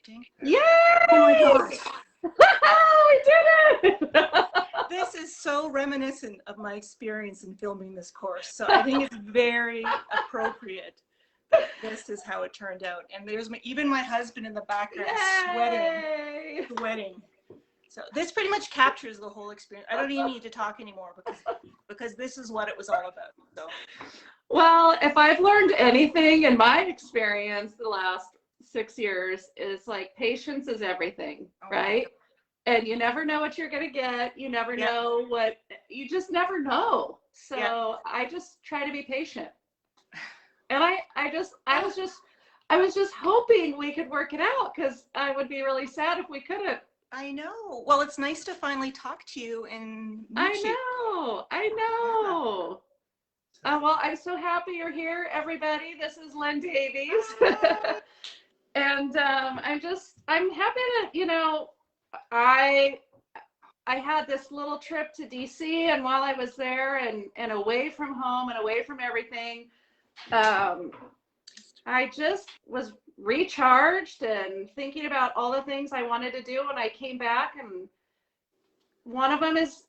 acting. Yay! Oh my gosh. We did it! This is so reminiscent of my experience in filming this course. So I think it's very appropriate that this is how it turned out. And there's even my husband in the background sweating. So this pretty much captures the whole experience. I don't even need to talk anymore because this is what it was all about. So. Well, if I've learned anything in my experience the last 6 years is like patience is everything, right? And you never know what you're going to get. You never know you just never know. So I just try to be patient. And I was just hoping we could work it out because I would be really sad if we couldn't. I know. Well, it's nice to finally talk to you and meet you. I know. Well, I'm so happy you're here, everybody. This is Lynn Davies. And I'm happy that, I had this little trip to DC, and while I was there and away from home and away from everything, I just was recharged and thinking about all the things I wanted to do when I came back. And one of them is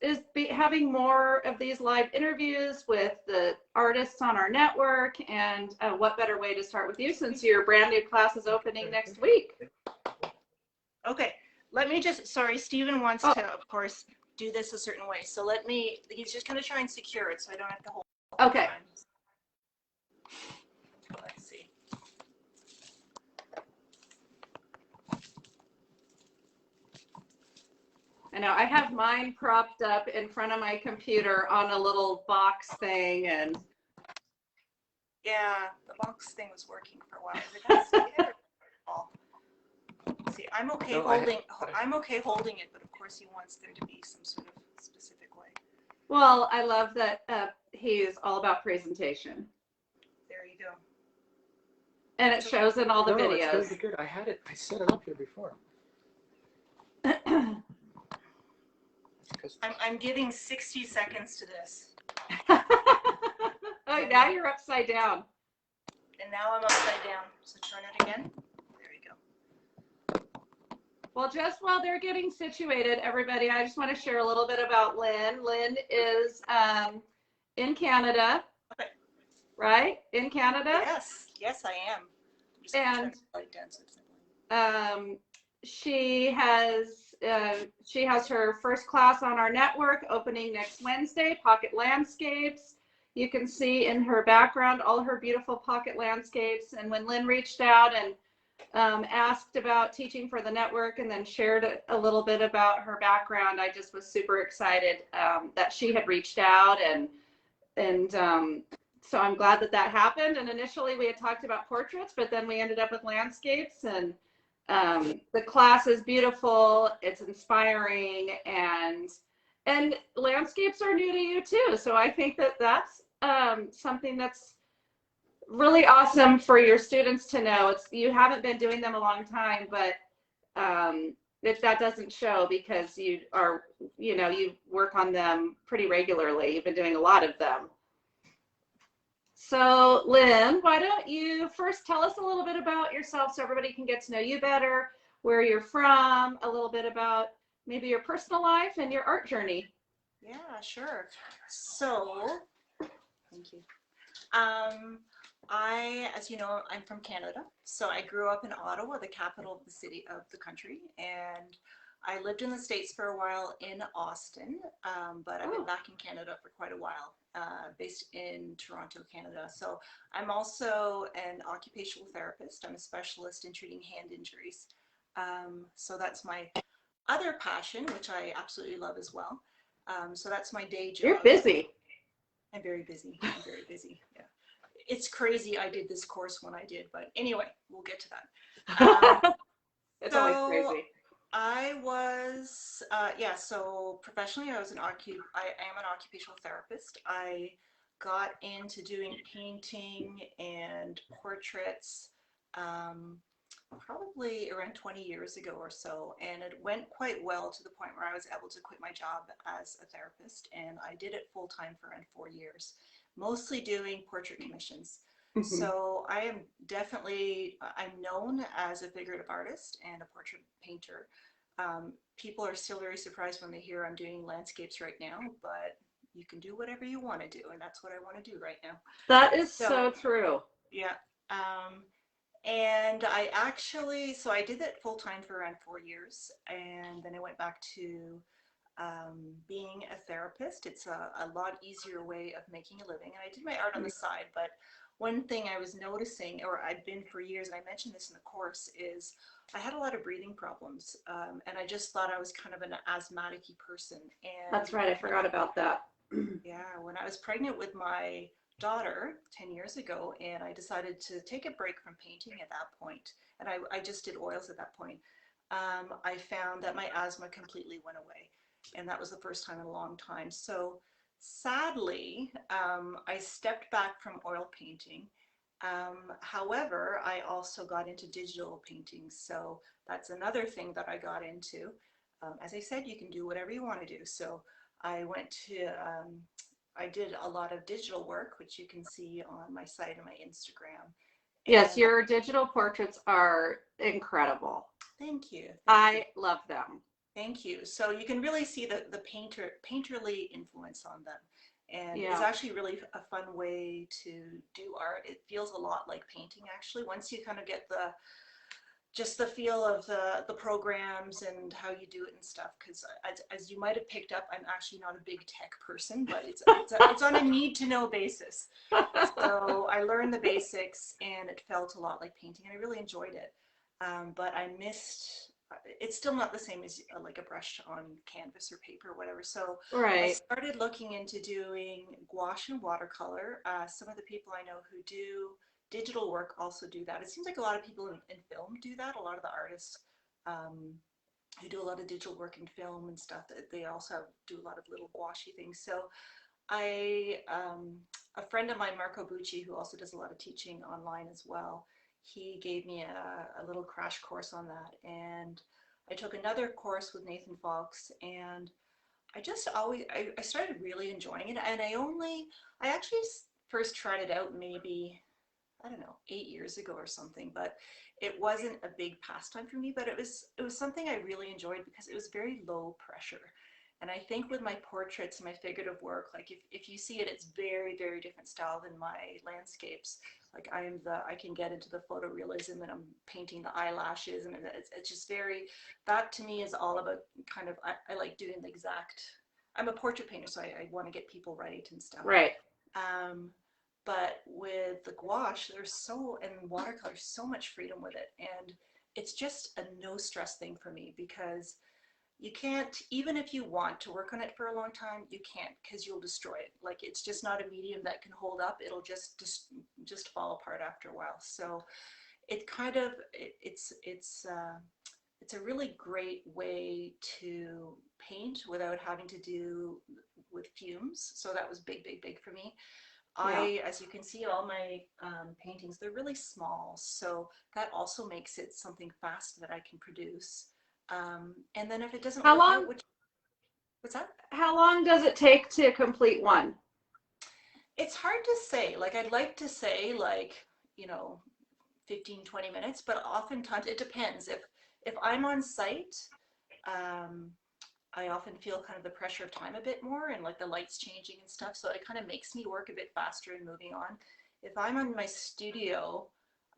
having more of these live interviews with the artists on our network. And what better way to start with you since your brand new class is opening next week. Okay, let me sorry, Stephen wants to, of course, do this a certain way. So he's just going to try and secure it so I don't have to hold it. Okay. Let's see. I know I have mine propped up in front of my computer on a little box thing, and yeah, the box thing was working for a while. Let's see, I'm okay holding it, but of course he wants there to be some sort of specific way. Well, I love that he's all about presentation. There you go. And it shows in all the videos. It's gonna be good. I set it up here before. I'm giving 60 seconds to this. Oh, now you're upside down. And now I'm upside down. So turn it again. There you go. Well, just while they're getting situated, everybody, I just want to share a little bit about Lynn. Lynn is in Canada, right? In Canada? Yes, I am. And she has her first class on our network opening next Wednesday, Pocket Landscapes. You can see in her background all her beautiful pocket landscapes. And when Lynn reached out and asked about teaching for the network and then shared a little bit about her background, I just was super excited that she had reached out. And so I'm glad that happened. And initially we had talked about portraits, but then we ended up with landscapes. And the class is beautiful, it's inspiring, and landscapes are new to you too. So I think that's something that's really awesome for your students to know. You haven't been doing them a long time, but that doesn't show because you work on them pretty regularly. You've been doing a lot of them. So Lynn, why don't you first tell us a little bit about yourself so everybody can get to know you better, where you're from, a little bit about maybe your personal life and your art journey. Yeah, sure. So, thank you. As you know, I'm from Canada. So I grew up in Ottawa, the capital of the city of the country. And I lived in the States for a while in Austin, but I've been back in Canada for quite a while, based in Toronto, Canada. So I'm also an occupational therapist. I'm a specialist in treating hand injuries. So that's my other passion, which I absolutely love as well. So that's my day job. You're busy. I'm very busy. Yeah. It's crazy I did this course when I did, but anyway, we'll get to that. It's always crazy. I was, so professionally I am an occupational therapist. I got into doing painting and portraits probably around 20 years ago or so, and it went quite well to the point where I was able to quit my job as a therapist, and I did it full-time for around 4 years, mostly doing portrait commissions. So I am definitely, I'm known as a figurative artist and a portrait painter. People are still very surprised when they hear I'm doing landscapes right now, but you can do whatever you want to do, and that's what I want to do right now. That is So so true. yeah. And I actually, so I did that full time for around 4 years, and then I went back to being a therapist. It's a lot easier way of making a living. And I did my art on the side, but one thing I was noticing, or I'd been for years, and I mentioned this in the course, is I had a lot of breathing problems. And I just thought I was kind of an asthmatic person. And That's right. I forgot about that. yeah, when I was pregnant with my daughter 10 years ago, and I decided to take a break from painting at that point, and I just did oils at that point, I found that my asthma completely went away. And that was the first time in a long time. So sadly, I stepped back from oil painting. However, I also got into digital painting. So that's another thing that I got into. As I said, you can do whatever you want to do. So I went to, I did a lot of digital work, which you can see on my site and my Instagram. Yes, And your digital portraits are incredible. thank you. Thank you. I love them. Thank you. So you can really see the painterly influence on them. And it's Yeah. actually really a fun way to do art. It feels a lot like painting actually. Once you kind of get just the feel of the programs and how you do it and stuff, because as you might have picked up, I'm actually not a big tech person, but it's on a need to know basis. So I learned the basics, and it felt a lot like painting, and I really enjoyed it. But I missed. It's still not the same as like a brush on canvas or paper or whatever. So I Right. started looking into doing gouache and watercolor. Some of the people I know who do digital work also do that. It seems like a lot of people in film do that. A lot of the artists um, who do a lot of digital work in film and stuff, they also do a lot of little gouache things. So a friend of mine, Marco Bucci, who also does a lot of teaching online as well, he gave me a little crash course on that. And I took another course with Nathan Fox, and I just always, I started really enjoying it. And I actually first tried it out maybe, I don't know, 8 years ago or something, but it wasn't a big pastime for me, but it was something I really enjoyed because it was very low pressure. And I think with my portraits and my figurative work, like if you see it, it's very, very different style than my landscapes. Like I can get into the photorealism, and I'm painting the eyelashes, and it's just very, that to me is all about kind of, I like doing the exact, I'm a portrait painter, so I want to get people right and stuff. Right. Um, but with the gouache, and watercolor, so much freedom with it. And it's just a no stress thing for me, because you can't, even if you want to work on it for a long time, you can't, because you'll destroy it. Like, it's just not a medium that can hold up. It'll just fall apart after a while. So it kind of, it's a really great way to paint without having to do with fumes. So that was big, big, big for me. Yeah. As you can see, all my paintings, they're really small, so that also makes it something fast that I can produce. And then if it doesn't How work out, long what's that? how long does it take to complete one? It's hard to say. Like, I'd like to say, like, you know, 15, 20 minutes, but oftentimes it depends. If I'm on site, um, I often feel kind of the pressure of time a bit more, and like the lights changing and stuff. So it kind of makes me work a bit faster and moving on. If I'm in my studio,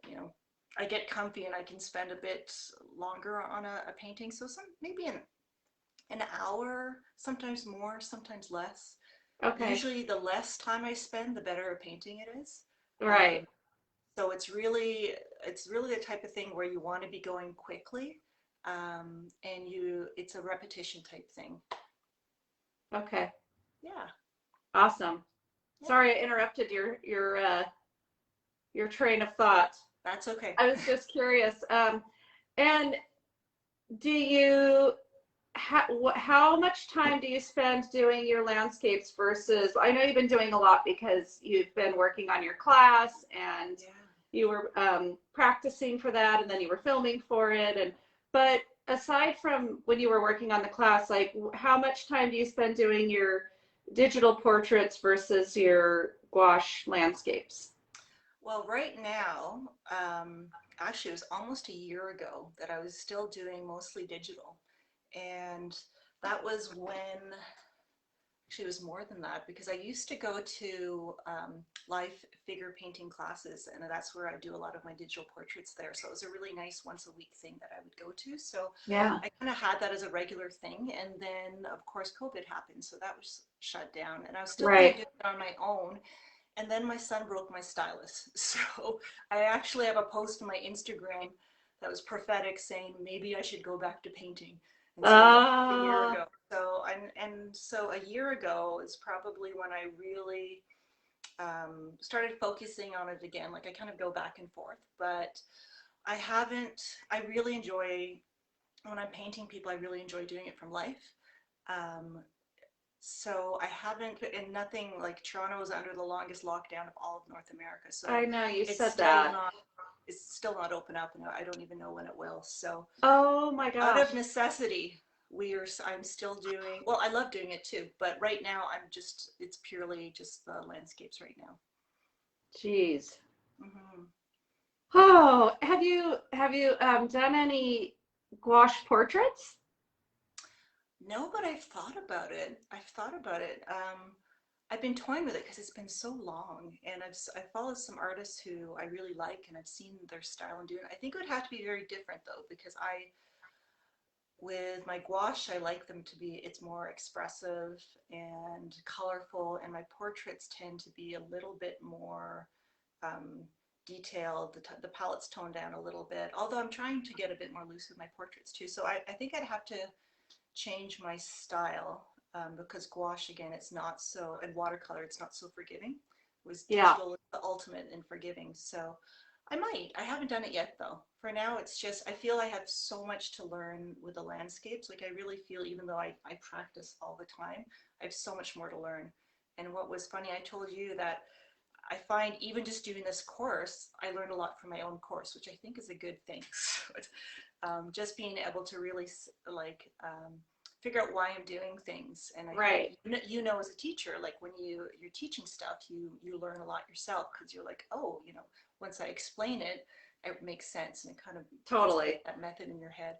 you know, I get comfy and I can spend a bit longer on a painting. So maybe an hour, sometimes more, sometimes less. Okay. Usually the less time I spend, the better a painting it is. Right. Um, so it's really the type of thing where you want to be going quickly, and it's a repetition type thing. Okay. Yeah. Awesome. Yeah. Sorry I interrupted your train of thought. That's okay. I was just curious. And do you how much time do you spend doing your landscapes versus, I know you've been doing a lot because you've been working on your class, and Yeah. you were practicing for that, and then you were filming for it, but aside from when you were working on the class, like how much time do you spend doing your digital portraits versus your gouache landscapes? Well, right now, actually, it was almost a year ago that I was still doing mostly digital. And that was when, actually, it was more than that because I used to go to live figure painting classes, and that's where I do a lot of my digital portraits there. So it was a really nice once a week thing that I would go to. So Yeah. I kind of had that as a regular thing. And then, of course, COVID happened. So that was shut down. And I was still kind of Right. doing it on my own. And then my son broke my stylus. So I actually have a post on my Instagram that was prophetic saying maybe I should go back to painting. And so that was a year Uh, ago. So so a year ago is probably when I really started focusing on it again. Like I kind of go back and forth, but I haven't. I really enjoy when I'm painting people. I really enjoy doing it from life. Um, so I haven't, and nothing like Toronto is under the longest lockdown of all of North America. I So know you it's said still that. not, it's still not open up, and I don't even know when it will. So Oh my out gosh. of necessity, I'm still doing, well, I love doing it too, but right now it's purely just the landscapes right now. Jeez. Hmm. Oh, have you done any gouache portraits? No, but I've thought about it. I've thought about it. I've been toying with it because it's been so long, and I followed some artists who I really like, and I've seen their style and doing it. I think it would have to be very different though, because with my gouache, I like them to be, it's more expressive and colorful, and my portraits tend to be a little bit more um, detailed. The palette's toned down a little bit, although I'm trying to get a bit more loose with my portraits too. So I think I'd have to change my style because gouache again it's not so, and watercolor it's not so forgiving, whereas Yeah. digital is the ultimate in forgiving. So I haven't done it yet though. For now it's just I feel I have so much to learn with the landscapes. Like I really feel even though I practice all the time, I have so much more to learn. And what was funny, I told you that I find even just doing this course, I learned a lot from my own course, which I think is a good thing. So just being able to really like figure out why I'm doing things, and I think Right. you know as a teacher, like when you're teaching stuff, you learn a lot yourself because you're like, oh, once I explain it, it makes sense, and it kind of puts Totally. that method in your head.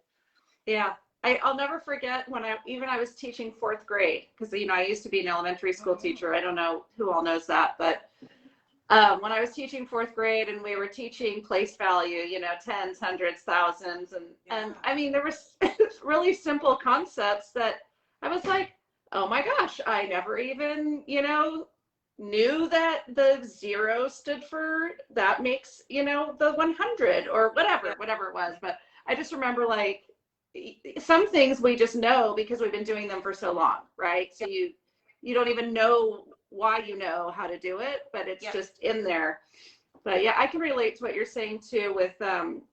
Yeah. I'll never forget when I was teaching fourth grade because I used to be an elementary school Mm-hmm. teacher. I don't know who all knows that, but when I was teaching fourth grade and we were teaching place value, tens, hundreds, thousands, and Yeah. I mean there was really simple concepts that I was like, oh my gosh, I never even knew that the zero stood for that makes the 100 or Yeah. whatever it was. But I just remember like some things we just know because we've been doing them for so long, right? So Yeah. you don't even know why you know how to do it, but it's Yeah. just in there. But yeah, I can relate to what you're saying too with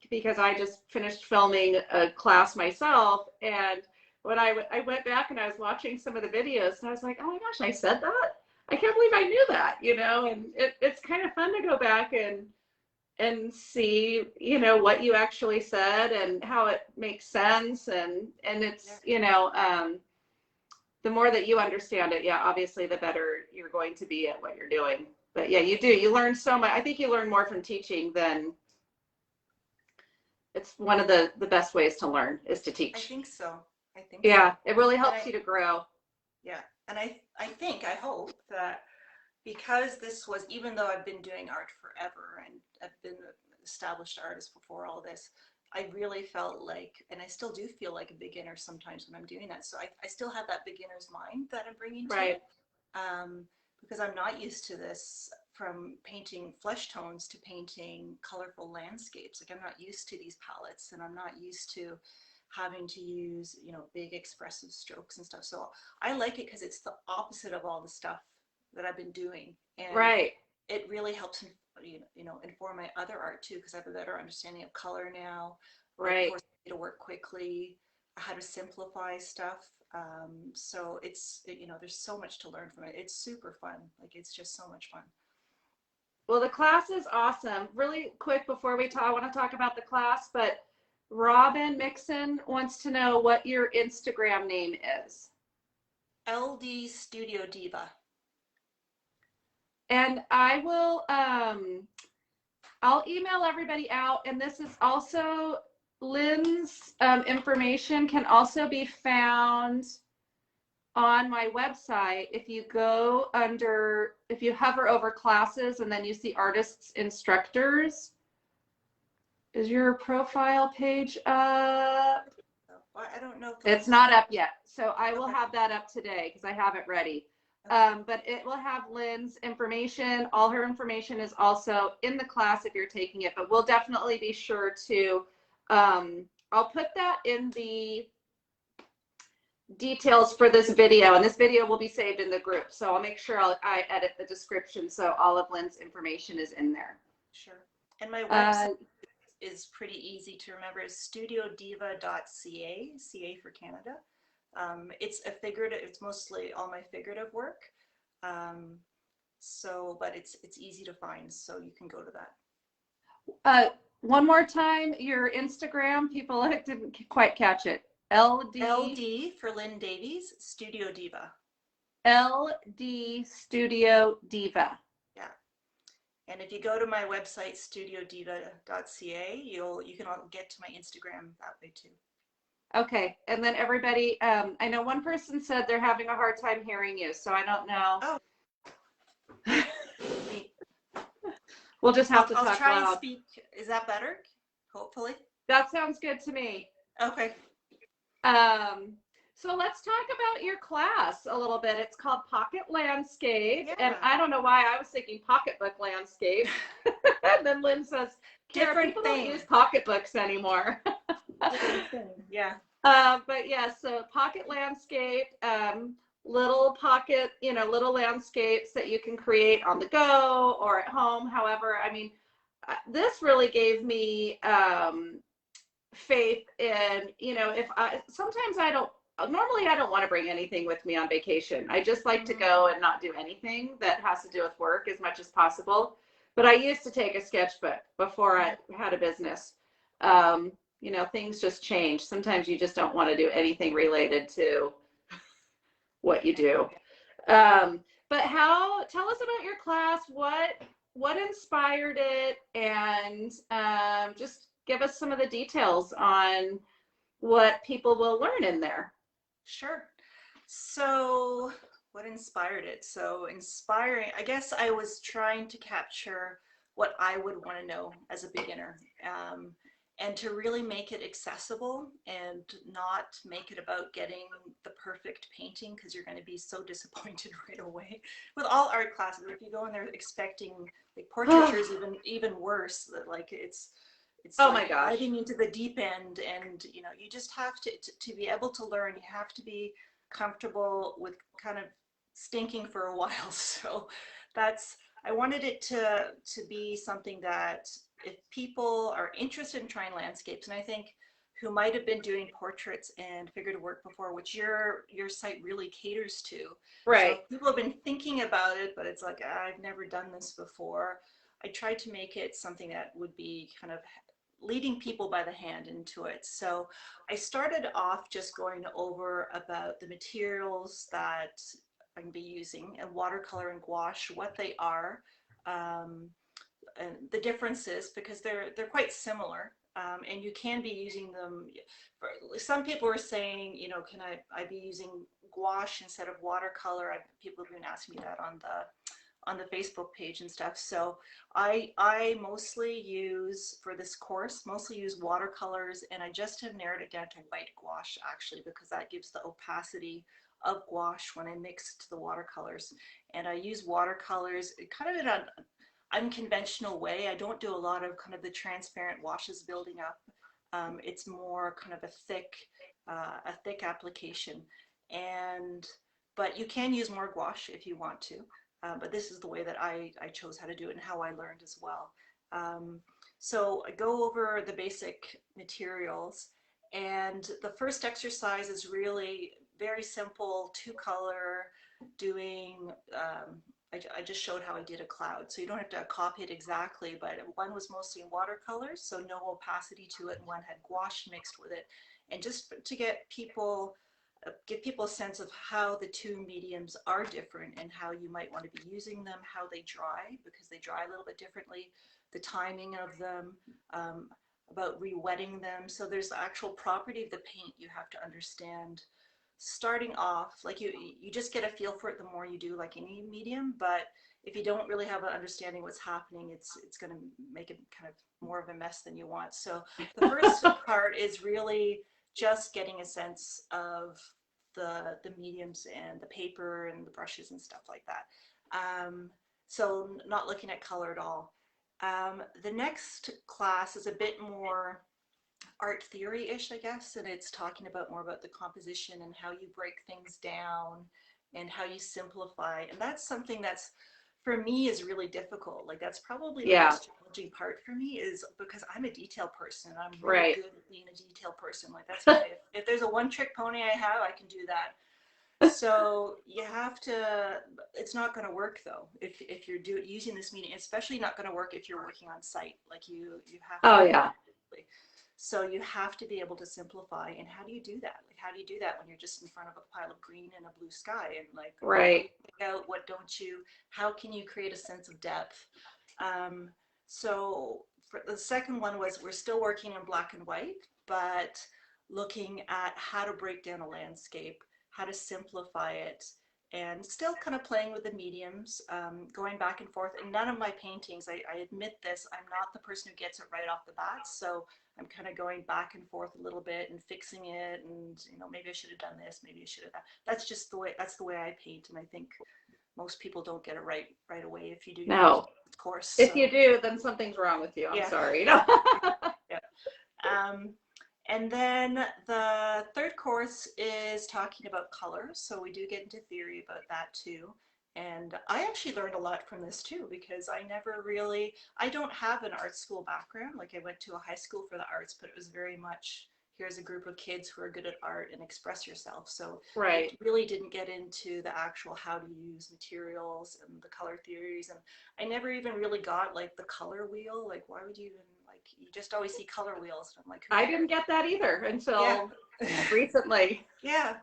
because I just finished filming a class myself, and when I went back and I was watching some of the videos, and I was like, oh my gosh, I said that. I can't believe I knew that, and it's kind of fun to go back and see what you actually said and how it makes sense, and Yeah. it's the more that you understand it, yeah, obviously the better you're going to be at what you're doing. But yeah, you learn so much. I think you learn more from teaching than it's one of the best ways to learn is to I teach. think so. I think Yeah, so. it really And helps you to grow. yeah, and I hope that because this was, even though I've been doing art forever and I've been an established artist before all this, I really felt like, and I still do feel like a beginner sometimes when I'm doing that. So I still have that beginner's mind that I'm bringing to Right. it, because I'm not used to this from painting flesh tones to painting colorful landscapes. Like I'm not used to these palettes, and I'm not used to having to use, big expressive strokes and stuff. So I like it because it's the opposite of all the stuff that I've been doing, and Right. it really helps inform my other art too because I have a better understanding of color now, like Right. forcing me to work quickly, how to simplify stuff. So there's so much to learn from it. It's super fun. Like it's just so much fun. Well, the class is awesome. Really quick before we talk, I want to talk about the class, but Robin Mixon wants to know what your Instagram name is. LD Studio Diva. And I will I'll email everybody out, and this is also Lynn's information can also be found on my website. If you go under, if you hover over classes and then you see artists instructors, is your profile page up? I don't know. It's not up yet. So I will have that up today because I have it ready. But it will have Lynn's information. All her information is also in the class if you're taking it, but we'll definitely be sure to, I'll put that in the details for this video, and this video will be saved in the group. So I'll make sure I edit the description so all of Lynn's information is in there. Sure. And my website is pretty easy to remember. It's studiodiva.ca, CA for Canada. It's a figurative, it's mostly all my figurative work. But it's easy to find, so you can go to that. One more time, your Instagram, people didn't quite catch it. LD for Lynn Davies, Studio Diva. LD Studio Diva. Yeah. And if you go to my website, studiodiva.ca, you can all get to my Instagram that way too. Okay, and then everybody, I know one person said they're having a hard time hearing you, so I don't know. Oh. We'll just have to I'll talk try loud. and speak. Is that better? Hopefully. That sounds good to me. Okay. So let's talk about your class a little bit. It's called Pocket Landscape, Yeah. and I don't know why I was thinking pocketbook landscape. And then Lynn says, Kara, people don't use pocketbooks anymore. Yeah. But yeah, so pocket landscape, little pocket, little landscapes that you can create on the go or at home. However, I mean, this really gave me faith in, sometimes normally I don't want to bring anything with me on vacation. I just like to go and not do anything that has to do with work as much as possible. But I used to take a sketchbook before I had a business. Things just change. Sometimes you just don't want to do anything related to what you do. But tell us about your class, what inspired it, and just give us some of the details on what people will learn in there. Sure. So what inspired it? So inspiring, I guess I was trying to capture what I would want to know as a beginner. And to really make it accessible and not make it about getting the perfect painting, because you're going to be so disappointed right away with all art classes. If you go in there expecting like portraiture is even worse, that it's oh like my gosh, diving into the deep end, and you just have to be able to learn. You have to be comfortable with kind of stinking for a while. So I wanted it to be something that if people are interested in trying landscapes, and I think who might have been doing portraits and figurative work before, which your site really caters to. Right. So people have been thinking about it, but it's like, I've never done this before. I tried to make it something that would be kind of leading people by the hand into it. So I started off just going over about the materials that I'm going to be using, and watercolor and gouache, what they are, and the differences, because they're quite similar, and you can be using them. Some people were saying, can I be using gouache instead of watercolor? People have been asking me that on the Facebook page and stuff. So I mostly use, for this course, watercolors, and I just have narrowed it down to white gouache, actually, because that gives the opacity of gouache when I mixed the watercolors. And I use watercolors kind of in an unconventional way. I don't do a lot of kind of the transparent washes building up. It's more kind of a thick application. But you can use more gouache if you want to. But this is the way that I chose how to do it and how I learned as well. So I go over the basic materials, and the first exercise is really very simple, 2-color, doing, I just showed how I did a cloud. So you don't have to copy it exactly, but one was mostly in watercolors, so no opacity to it, and one had gouache mixed with it. And just to give people a sense of how the two mediums are different and how you might want to be using them, how they dry, because they dry a little bit differently. the timing of them, about re-wetting them. So there's the actual property of the paint you have to understand. Starting off, like you just get a feel for it the more you do, like any medium, but if you don't really have an understanding what's happening, it's going to make it kind of more of a mess than you want. So the first part is really just getting a sense of the mediums and the paper and the brushes and stuff like that. So not looking at color at all. The next class is a bit more art theory-ish, I guess, and it's talking about more about the composition and how you break things down and how you simplify. And that's something that's, for me, is really difficult. Like that's probably the most challenging part for me, is because I'm a detail person. I'm really good at being a detail person. Like that's why if there's a one-trick pony I have, I can do that. So you have to, it's not going to work though if you're using this medium, especially not going to work if you're working on site. Like you have to. Oh yeah. So you have to be able to simplify. And how do you do that? Like, how do you do that when you're just in front of a pile of green and a blue sky? And like, what don't you, how can you create a sense of depth? So for the second one was, we're still working in black and white, but looking at how to break down a landscape, how to simplify it, and still kind of playing with the mediums, going back and forth. And none of my paintings, I admit this, I'm not the person who gets it right off the bat. So I'm kind of going back and forth a little bit and fixing it. And, you know, maybe I should have done this, maybe I should have that. That's just the way, that's the way I paint. And I think most people don't get it right away if you do. No. Of course. If you do, then something's wrong with you. I'm sorry. No. And then the third course is talking about color. So we do get into theory about that too. And I actually learned a lot from this too, because I don't have an art school background. Like I went to a high school for the arts, but it was very much, here's a group of kids who are good at art and express yourself. So it really didn't get into the actual how to use materials and the color theories. And I never even really got like the color wheel. Like, why would you even, like, you just always see color wheels. And I'm like, I didn't get that either until recently. Yeah.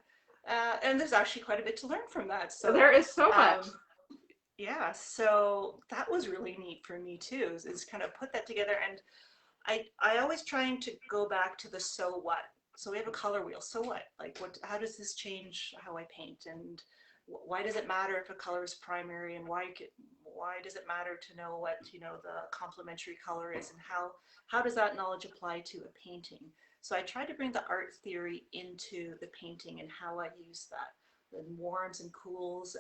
And there's actually quite a bit to learn from that. So there is so much. Yeah. So that was really neat for me too, is kind of put that together. And I always trying to go back to the so what. So we have a color wheel. So what? Like how does this change how I paint? And why does it matter if a color is primary? And why does it matter to know what, you know, the complementary color is? And how does that knowledge apply to a painting? So I try to bring the art theory into the painting and how I use that. The warms and cools,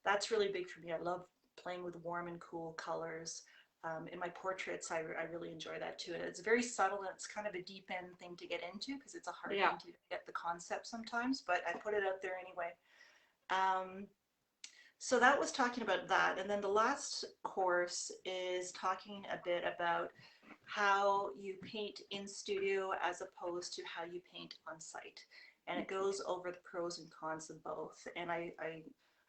that's really big for me. I love playing with warm and cool colors. In my portraits, I really enjoy that too. And it's very subtle, and it's kind of a deep end thing to get into because it's a hard thing to get the concept sometimes, but I put it out there anyway. So that was talking about that. And then the last course is talking a bit about how you paint in studio as opposed to how you paint on site. And it goes over the pros and cons of both. And I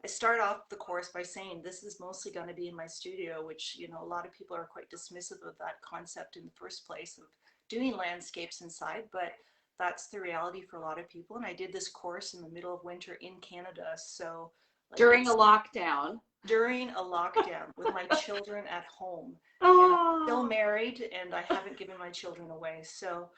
start off the course by saying this is mostly going to be in my studio, which, you know, a lot of people are quite dismissive of that concept in the first place of doing landscapes inside, but that's the reality for a lot of people. And I did this course in the middle of winter in Canada. So like, during a lockdown with my children at home. Oh. And I'm still married and I haven't given my children away. So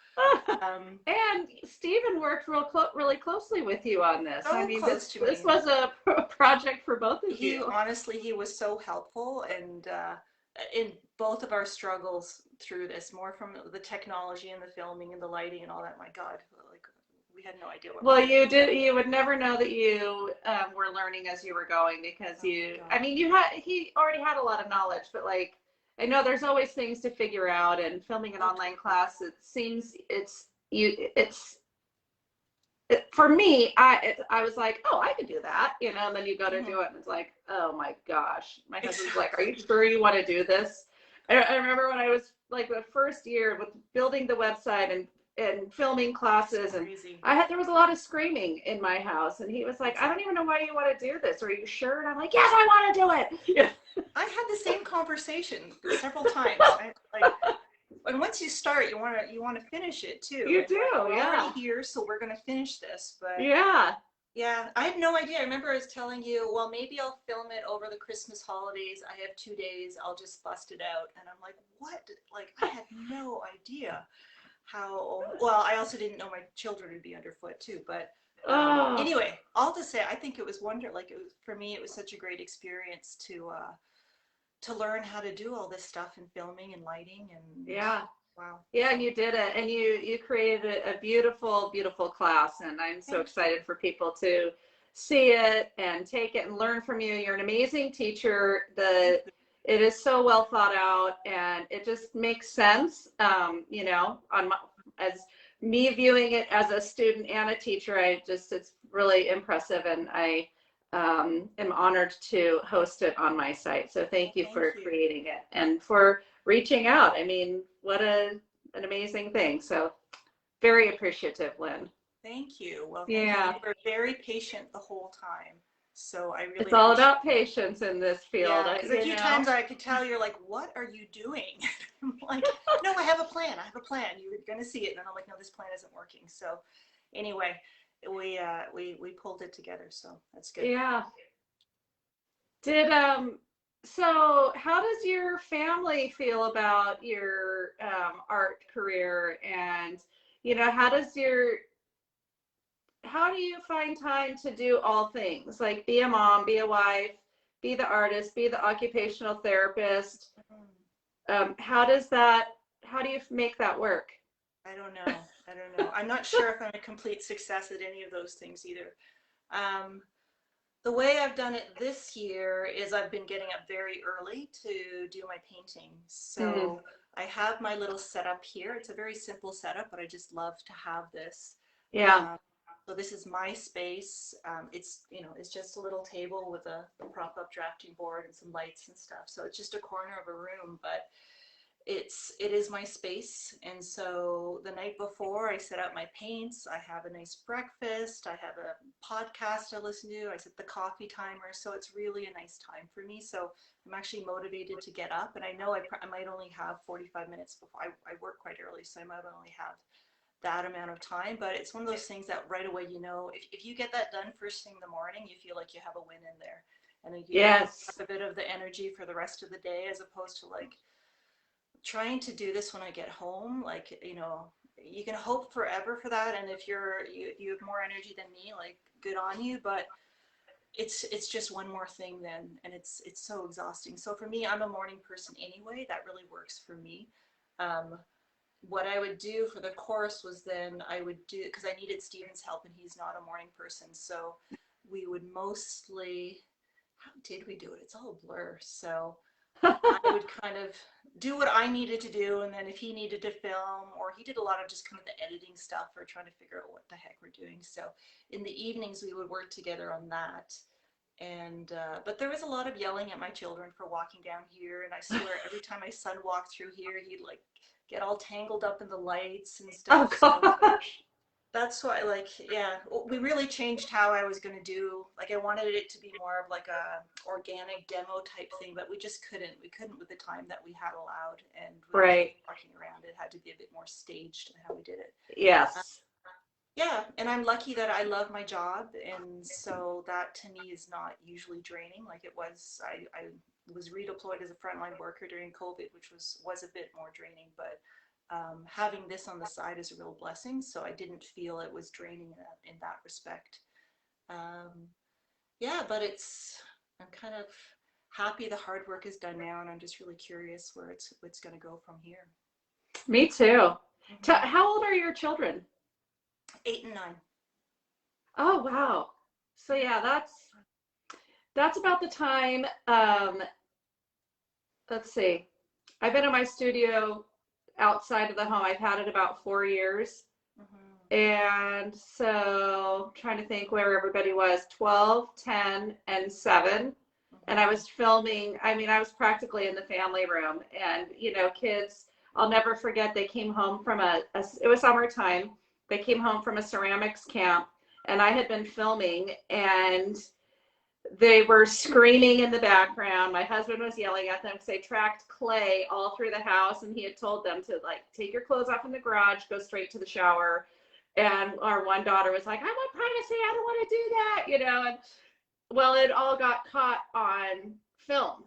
and Stephen worked really closely with you on this. So I mean, this was a project for both of you. Honestly, he was so helpful, and in both of our struggles through this, more from the technology and the filming and the lighting and all that. My God, like we had no idea what. You would never know that you were learning as you were going, because he already had a lot of knowledge, but like, I know there's always things to figure out, and filming an online class, it seems for me, I was like, oh, I could do that, you know, and then you go to do it and it's like, oh my gosh. My husband's like, are you sure you want to do this? I remember when I was like the first year with building the website and filming classes, and there was a lot of screaming in my house, and he was like, I don't even know why you want to do this. Are you sure? And I'm like, yes, I want to do it. Yeah. I had the same conversation several times. And once you start, you want to finish it too. You do, We're already here, so we're going to finish this. But Yeah, I had no idea. I remember I was telling you, well, maybe I'll film it over the Christmas holidays. I have 2 days. I'll just bust it out. And I'm like, what? Like, I had no idea how, well, I also didn't know my children would be underfoot too. But Oh, anyway, all to say, I think it was like, it was, for me, it was such a great experience to learn how to do all this stuff in filming and lighting and yeah. wow. Yeah, and So you did it, and you created a beautiful, beautiful class, and I'm so thank you. excited for people to see it and take it and learn from you. You're an amazing teacher. Thank you. It is so well thought out, and it just makes sense. You know, as me viewing it as a student and a teacher, it's really impressive, and I am honored to host it on my site. So thank Well, you thank for you. creating it and for reaching out. I mean, what an amazing thing. So very appreciative, Lynn. Thank you. Well, thank you. And Yeah. you were very patient the whole time. So I It's really all appreciate about patience in this field. yeah, because a You few know, times I could tell you're like, what are you doing? I'm like, no, I have a plan. I have a plan. You're going to see it. And then I'm like, no, this plan isn't working. So anyway, we pulled it together. So that's good. yeah. Did so how does your family feel about your art career, and you know, how do you find time to do all things, like be a mom, be a wife, be the artist, be the occupational therapist? Mm, How do you make that work? I don't know. I don't know. I'm not sure if I'm a complete success at any of those things either. Um, The way I've done it this year is I've been getting up very early to do my painting. Mm, So I have my little setup here. It's a very simple setup, but I just love to have this. yeah, Um, so this is my space. It's, you know, it's just a little table with a prop-up drafting board and some lights and stuff. So it's just a corner of a room, but it is my space. And so the night before I set out my paints, I have a nice breakfast, I have a podcast I listen to, I set the coffee timer, so it's really a nice time for me. So I'm actually motivated to get up, and I know I might only have 45 minutes before I work quite early, so I might only have that amount of time. But it's one of those things that right away, you know, if you get that done first thing in the morning, you feel like you have a win in there, and then you yes, have a bit of the energy for the rest of the day, as opposed to like trying to do this when I get home. Like, you know, you can hope forever for that, and if you have more energy than me, like, good on you. But it's just one more thing then, and it's so exhausting. So for me, I'm a morning person anyway. That really works for me. um, what I would do for the course was then I would do, because I needed Steven's help and he's not a morning person, so we would mostly, how did we do it? It's all a blur. So I would kind of do what I needed to do, and then if he needed to film, or he did a lot of just kind of the editing stuff or trying to figure out what the heck we're doing. So in the evenings we would work together on that. And but there was a lot of yelling at my children for walking down here, and I swear every time my son walked through here, he'd like get all tangled up in the lights and oh stuff. So gosh, that's why, like, yeah, we really changed how I was going to do, like, I wanted it to be more of like a organic demo type thing, but we couldn't with the time that we had allowed, and with the kids right, walking around, it had to be a bit more staged in how we did it. yes, Yeah, and I'm lucky that I love my job, and so that to me is not usually draining like it was. I was redeployed as a frontline worker during COVID, which was a bit more draining, but having this on the side is a real blessing, so I didn't feel it was draining in that respect. Um, yeah, but I'm kind of happy the hard work is done now, and I'm just really curious where it's going to go from here. me too. Hmm. How old are your children? 8 and 9. Oh wow, so yeah, that's about the time. Let's see, I've been in my studio outside of the home. I've had it about 4 years. Hmm. And so trying to think where everybody was: 12, 10, and 7. And I Hmm. was filming, I mean, I was practically in the family room. And, you know, kids, I'll never forget, they came home from it was summertime. They came home from a ceramics camp, and I had been filming, and they were screaming in the background. My husband was yelling at them because they tracked clay all through the house, and he had told them to, like, take your clothes off in the garage, go straight to the shower. And our one daughter was like, I want privacy, I don't want to do that, you know. And well, it all got caught on film.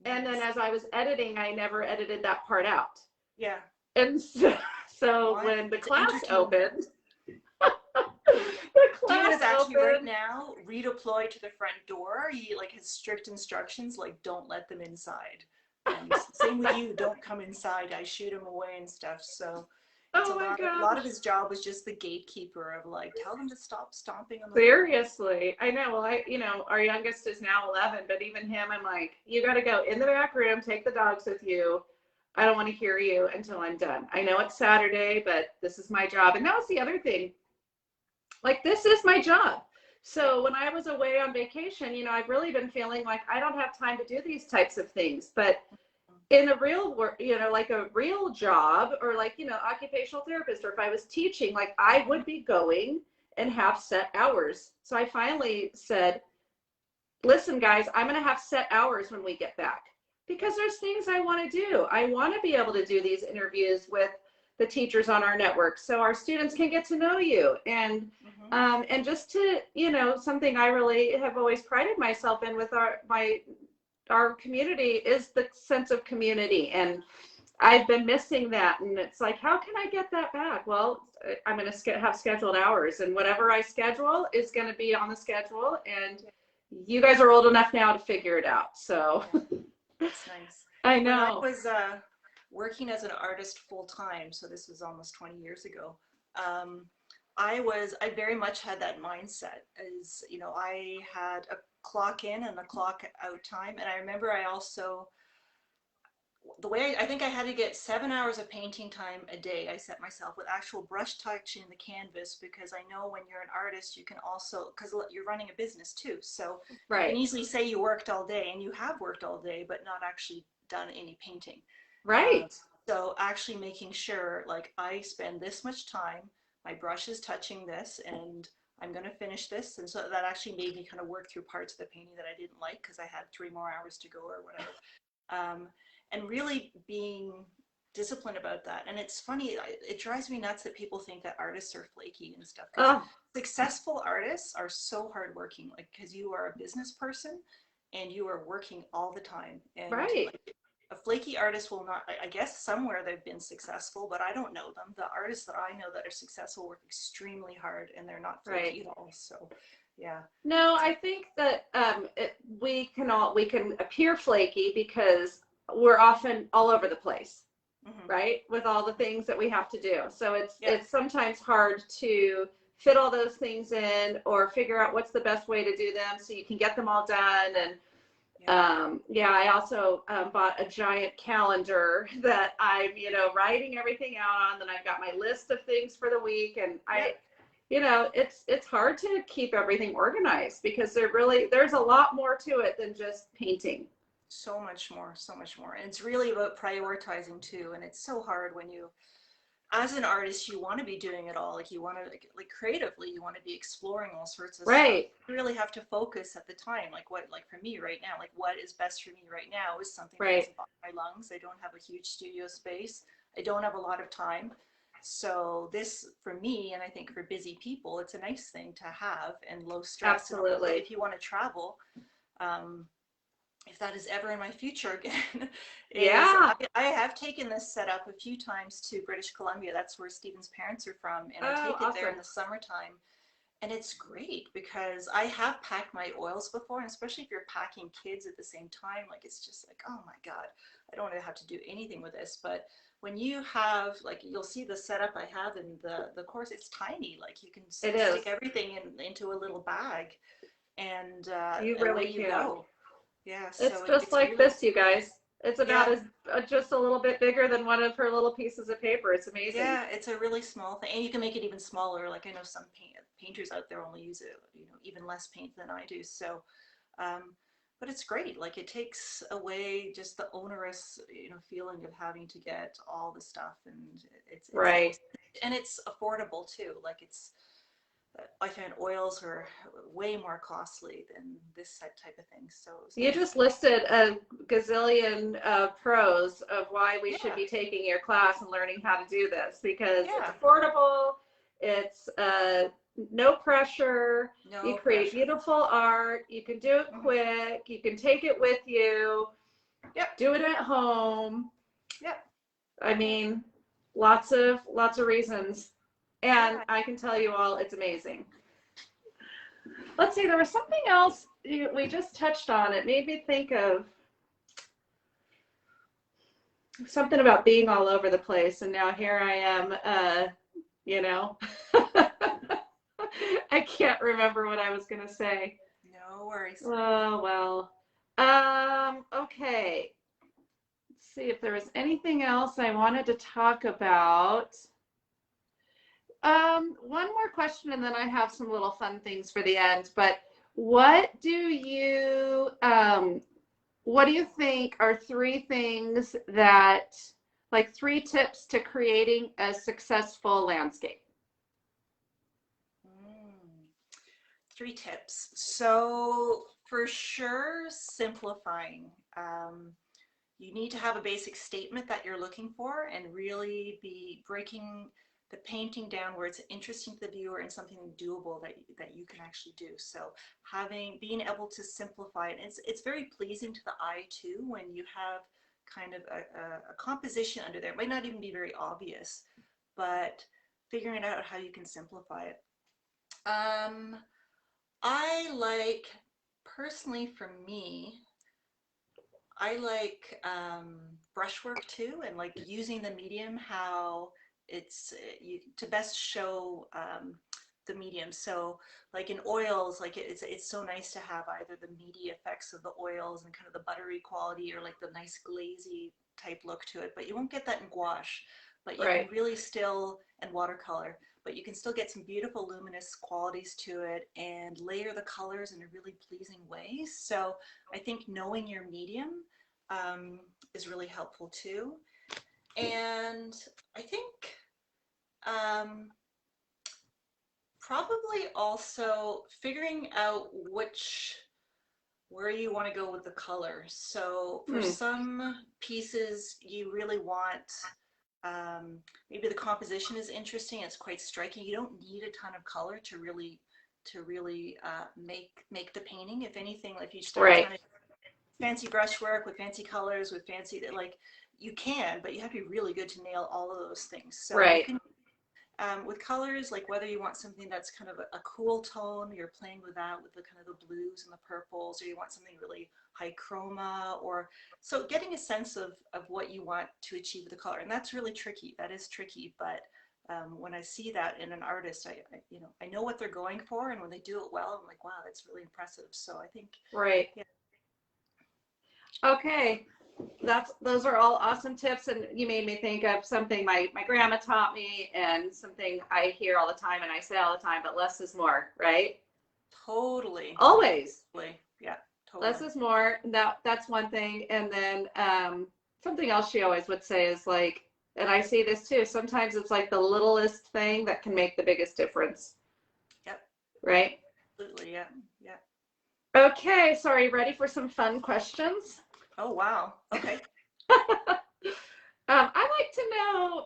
And then as I was editing, I never edited that part out. Yeah. And so when the class opened, Steven is actually right now redeployed to the front door. He like has strict instructions, like don't let them inside. And same with you, don't come inside. I shoot him away and stuff. So it's a lot of his job was just the gatekeeper of like, tell them to stop stomping on the Seriously. I know. Well, you know, our youngest is now 11, but even him, I'm like, you got to go in the back room, take the dogs with you. I don't want to hear you until I'm done. I know it's Saturday, but this is my job. And that was the other thing. Like, this is my job. So when I was away on vacation, you know, I've really been feeling like I don't have time to do these types of things. But in a real work, you know, like a real job or like, you know, occupational therapist, or if I was teaching, like I would be going and have set hours. So I finally said, listen, guys, I'm going to have set hours when we get back because there's things I want to do. I want to be able to do these interviews with the teachers on our network so our students can get to know you. And and just to, you know, something I really have always prided myself in with our community is the sense of community. And I've been missing that. And it's like, how can I get that back? Well, I'm going to have scheduled hours, and whatever I schedule is going to be on the schedule. And you guys are old enough now to figure it out. So that's nice. I know. When I was working as an artist full time, so this was almost 20 years ago, I very much had that mindset as, you know, I had a clock in and a clock out time. And I remember I also, the way I think I had to get 7 hours of painting time a day, I set myself with actual brush touching the canvas, because I know when you're an artist, you can also, because you're running a business too. So you can easily say you worked all day, and you have worked all day, but not actually done any painting. Right. So actually making sure like I spend this much time, my brush is touching this, and I'm going to finish this. And so that actually made me kind of work through parts of the painting that I didn't like because I had 3 more hours to go or whatever. And really being disciplined about that. And it's funny, it drives me nuts that people think that artists are flaky and stuff. Successful artists are so hardworking, like, because you are a business person and you are working all the time. And like, a flaky artist will not, I guess somewhere they've been successful, but I don't know them. The artists that I know that are successful work extremely hard, and they're not flaky at all. So yeah. No, I think that we can appear flaky because we're often all over the place, right? With all the things that we have to do. So it's sometimes hard to fit all those things in or figure out what's the best way to do them so you can get them all done. And I also bought a giant calendar that I'm, you know, writing everything out on. Then I've got my list of things for the week, and you know, it's hard to keep everything organized because there's a lot more to it than just painting. So much more. And it's really about prioritizing too. And it's so hard when you, as an artist, you want to be doing it all. Like you want to, like creatively, you want to be exploring all sorts of stuff. You really have to focus at the time. Like for me right now, like what is best for me right now is something that doesn't bother my lungs. I don't have a huge studio space. I don't have a lot of time. So this, for me, and I think for busy people, it's a nice thing to have and low stress. Absolutely. If you want to travel, if that is ever in my future again, I have taken this setup a few times to British Columbia. That's where Stephen's parents are from, and I take it there in the summertime. And it's great because I have packed my oils before, and especially if you're packing kids at the same time, like it's just like, oh my God, I don't want to have to do anything with this. But when you have, like, you'll see the setup I have in the course, it's tiny. Like you can stick everything into a little bag, and you really can. Go. Yeah, it's just like really, this, you guys. It's about as just a little bit bigger than one of her little pieces of paper. It's amazing. Yeah, it's a really small thing, and you can make it even smaller. Like I know some painters out there only use it, you know, even less paint than I do. So, but it's great. Like it takes away just the onerous, you know, feeling of having to get all the stuff, and it's and it's affordable too. Like I found oils are way more costly than this type of thing. So you just listed a gazillion pros of why we should be taking your class and learning how to do this, because it's affordable, It's no pressure. No You create pressure. beautiful art. You can do it quick. You can take it with you. Yep. Do it at home. Yep. I mean, lots of reasons. And Yeah. I can tell you all, it's amazing. Let's see, there was something else we just touched on. It made me think of something about being all over the place. And now here I am, you know, I can't remember what I was going to say. No worries. Oh, well. Okay. Let's see if there was anything else I wanted to talk about. One more question, and then I have some little fun things for the end. But what do you think are three things that, like, 3 tips to creating a successful landscape? 3 tips. So for sure, simplifying. You need to have a basic statement that you're looking for and really be breaking the painting down where it's interesting to the viewer and something doable that you can actually do. So being able to simplify it, it's very pleasing to the eye too when you have kind of a composition under there. It might not even be very obvious, but figuring out how you can simplify it. I like, personally for me, I like brushwork too, and like using the medium, how it's to best show the medium. So like in oils, like it's so nice to have either the meaty effects of the oils and kind of the buttery quality, or like the nice glazy type look to it, but you won't get that in gouache, but you Right. can really still, and watercolor, but you can still get some beautiful luminous qualities to it and layer the colors in a really pleasing way. So I think knowing your medium is really helpful too. And I think probably also figuring out where you want to go with the color. So for some pieces, you really want, maybe the composition is interesting, it's quite striking. You don't need a ton of color to really make the painting. If anything, like if you start Right. trying to fancy brushwork with fancy colors, with fancy, like you can, but you have to be really good to nail all of those things. So Right. you can, with colors, like whether you want something that's kind of a cool tone, you're playing with that, with the kind of the blues and the purples, or you want something really high chroma, or so getting a sense of what you want to achieve with the color. And that's really tricky. That is tricky, but when I see that in an artist, I know what they're going for, and when they do it well, I'm like, wow, that's really impressive. So I think, Right. yeah. Okay. Those are all awesome tips, and you made me think of something my grandma taught me, and something I hear all the time and I say all the time, but less is more, right? Totally. Always. Totally. Yeah, totally. Less is more. That's one thing. And then something else she always would say is like, and I see this too, sometimes it's like the littlest thing that can make the biggest difference. Yep. Right? Absolutely. Yeah. Yeah. Okay, so are you ready for some fun questions? Oh, wow. Okay. I like to know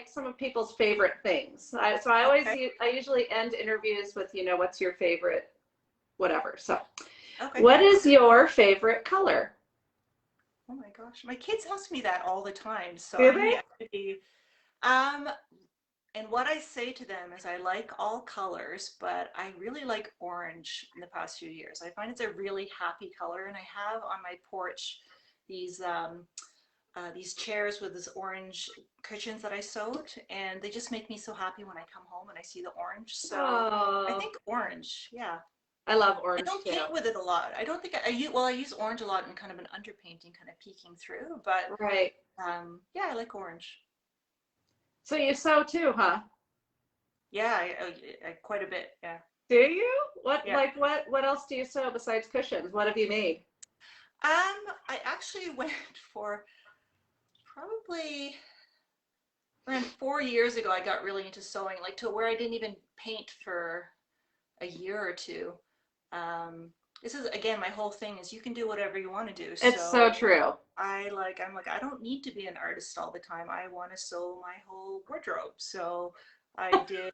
some of people's favorite things. So I usually end interviews with, what's your favorite, whatever. So, Okay. what is your favorite color? Oh my gosh, my kids ask me that all the time. So Do I'm they? gonna actually, um, and what I say to them is I like all colors, but I really like orange in the past few years. I find it's a really happy color, and I have on my porch these chairs with this orange cushions that I sewed, and they just make me so happy when I come home and I see the orange. So I Oh, think orange, yeah. I love I orange don't too. paint with it a lot. I don't think I use orange a lot in kind of an underpainting, kind of peeking through, but Right. yeah, I like orange. So you sew too, huh? Yeah, I quite a bit. Yeah. Do you? Yeah. What else do you sew besides cushions? What have you made? I actually went for probably around 4 years ago. I got really into sewing, like to where I didn't even paint for a year or two. This is again, my whole thing is you can do whatever you want to do. It's so So true. I'm like, I don't need to be an artist all the time. I want to sew my whole wardrobe. So I did,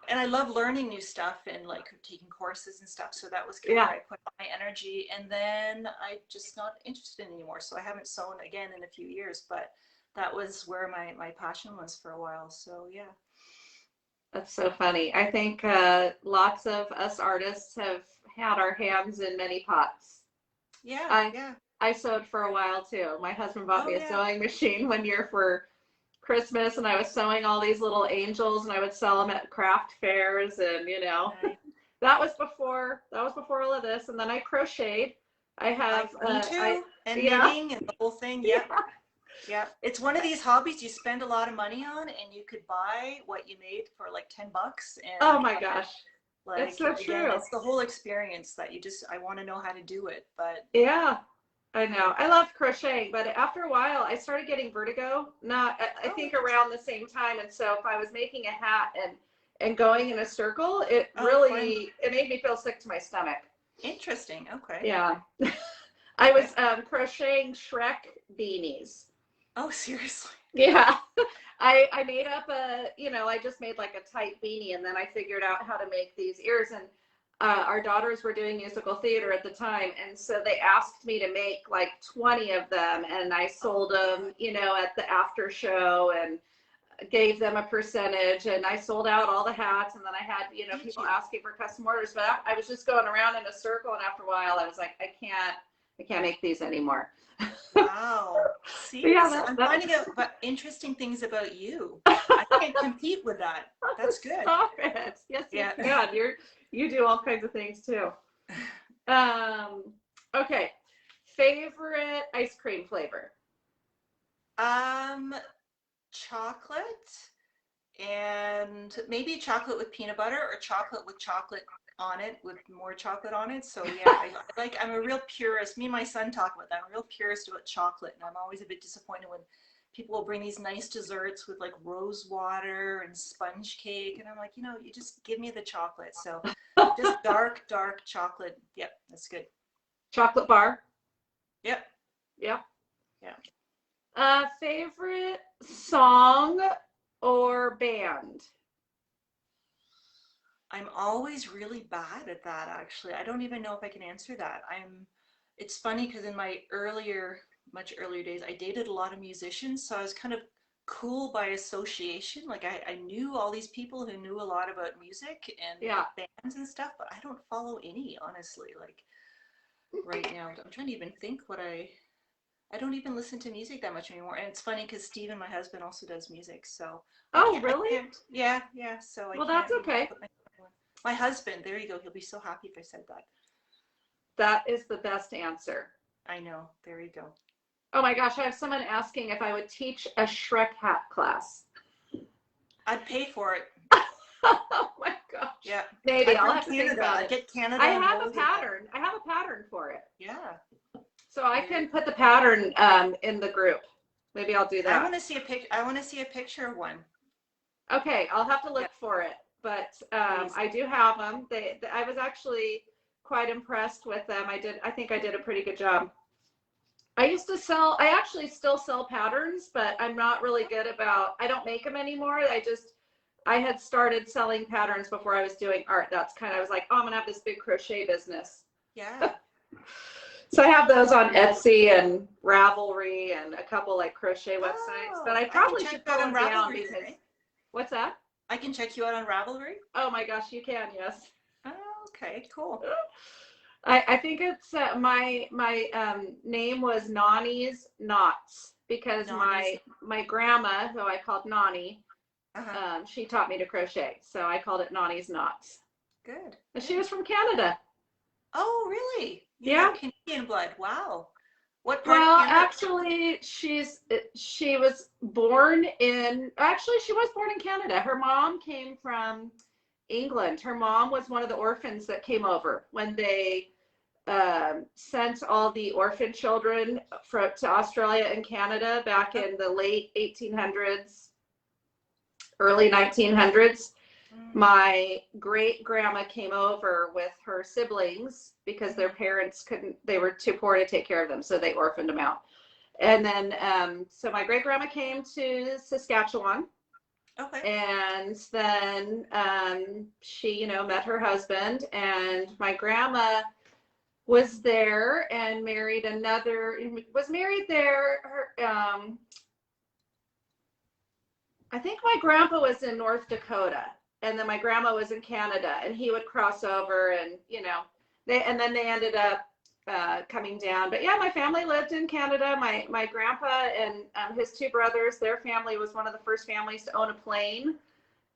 and I love learning new stuff and like taking courses and stuff. So that was kind of Yeah. where I put my energy. And then I just not interested anymore. So I haven't sewn again in a few years, but that was where my passion was for a while. So yeah. That's so funny. I think lots of us artists have had our hands in many pots. Yeah, I yeah. I sewed for a while too. My husband bought Oh me a yeah. sewing machine one year for Christmas, and I was sewing all these little angels, and I would sell them at craft fairs, and Nice. that was before all of this. And then I crocheted. I have Me I too. And yeah. knitting and the whole thing. Yeah. Yep. Yeah. It's one of these hobbies you spend a lot of money on and you could buy what you made for like $10 Oh and my gosh. It's like so again, true. it's the whole experience that I want to know how to do it. But Yeah. I know. I love crocheting, but after a while, I started getting vertigo. Not, I oh, think around the same time. And so, if I was making a hat and going in a circle, it oh, fun. really it made me feel sick to my stomach. Interesting. Okay. Yeah. I Okay. was crocheting Shrek beanies. Oh, seriously. Yeah. I made up I just made like a tight beanie, and then I figured out how to make these ears. And our daughters were doing musical theater at the time, and so they asked me to make like 20 of them, and I sold them, at the after show, and gave them a percentage, and I sold out all the hats. And then I had, Did people you? asking for custom orders, but I was just going around in a circle, and after a while I was like, I can't make these anymore. Wow. See, Yeah, so I'm that finding out about interesting things about you. I can't compete with that. That's good. stop it. Yes, you Yeah. can. You do all kinds of things too. Um, okay. Favorite ice cream flavor? Um, chocolate and maybe chocolate with peanut butter or chocolate with chocolate on it with more chocolate on it. So yeah, I'm a real purist. Me and my son talk about that. I'm a real purist about chocolate, and I'm always a bit disappointed when people will bring these nice desserts with like rose water and sponge cake, and I'm like, you just give me the chocolate. So just dark chocolate. Yep, that's good. Chocolate bar? Yep. Yep. Yeah. Favorite song or band? I'm always really bad at that, actually. I don't even know if I can answer that. It's funny because in my much earlier days, I dated a lot of musicians, so I was kind of cool by association. Like I knew all these people who knew a lot about music and Yeah. bands and stuff, but I don't follow any, honestly. Like right now, I'm trying to even think I don't even listen to music that much anymore. And it's funny because Steven, my husband, also does music, so Oh, I really? can't, yeah, so I Well, can't that's really okay. put my husband, there you go. He'll be so happy if I said that. That is the best answer. I know. There you go. Oh my gosh, I have someone asking if I would teach a Shrek hat class. I'd pay for it. Oh my gosh. Yeah. Maybe I'm I'll from have to think Canada. about I'd it. get Canada I have a involved. pattern. I have a pattern for it. Yeah. So I can put the pattern in the group. Maybe I'll do I that. want to see a I want to see a picture of one. Okay, I'll have to look Yeah. for it. But Please. I do have them. I was actually quite impressed with them. I think I did a pretty good job. I actually still sell patterns, but I'm not really good I don't make them anymore. I had started selling patterns before I was doing art. I was like, oh, I'm gonna have this big crochet business. Yeah. So I have those on Etsy and Ravelry and a couple like crochet websites, but I can probably check should that pull on them down Ravelry, because, right? what's that? I can check you out on Ravelry. Oh my gosh, you can, yes. Oh, okay, cool. I think it's my name was Nani's Knots because Nani's. my grandma, who I called Nani, Uh-huh. she taught me to crochet, so I called it Nani's Knots. Good. And she was from Canada. Oh, really? You Yeah. have Canadian blood. Wow. What part Well, of Canada? actually, she was born in Canada. Her mom came from England. Her mom was one of the orphans that came over when they sent all the orphan children to Australia and Canada back in the late 1800s, early 1900s. My great grandma came over with her siblings because their parents they were too poor to take care of them, so they orphaned them out. And then, so my great grandma came to Saskatchewan, Okay. And then she, met her husband, and my grandma was there and was married there. I think my grandpa was in North Dakota, and then my grandma was in Canada, and he would cross over, and then they ended up coming down. But yeah, my family lived in Canada. My grandpa and his two brothers, their family was one of the first families to own a plane,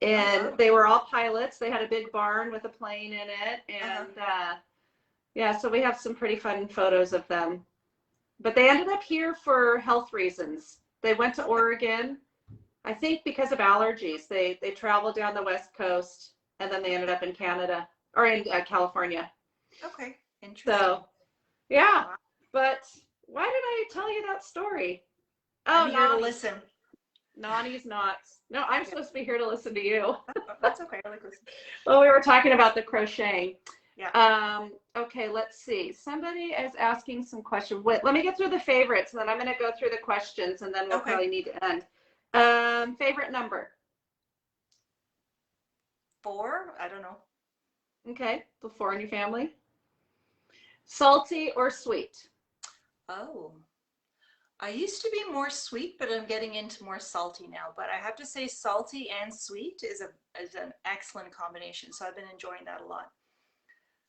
and they were all pilots. They had a big barn with a plane in it, and yeah, so we have some pretty fun photos of them. But they ended up here for health reasons. They went to Oregon, I think because of allergies. They traveled down the West Coast, and then they ended up in Canada, or in California. Okay, interesting. So, yeah. Wow. But why did I tell you that story? Oh, I'm here to listen. Nani's not. No, I'm supposed to be here to listen to you. That's okay. I like listening. Well, we were talking about the crocheting. Yeah. Okay, let's see. Somebody is asking some questions. Wait, let me get through the favorites, and then I'm going to go through the questions, and then we'll probably need to end. Favorite number? 4? I don't know. Okay, the 4 in your family. Salty or sweet? Oh, I used to be more sweet, but I'm getting into more salty now. But I have to say salty and sweet is an excellent combination. So I've been enjoying that a lot.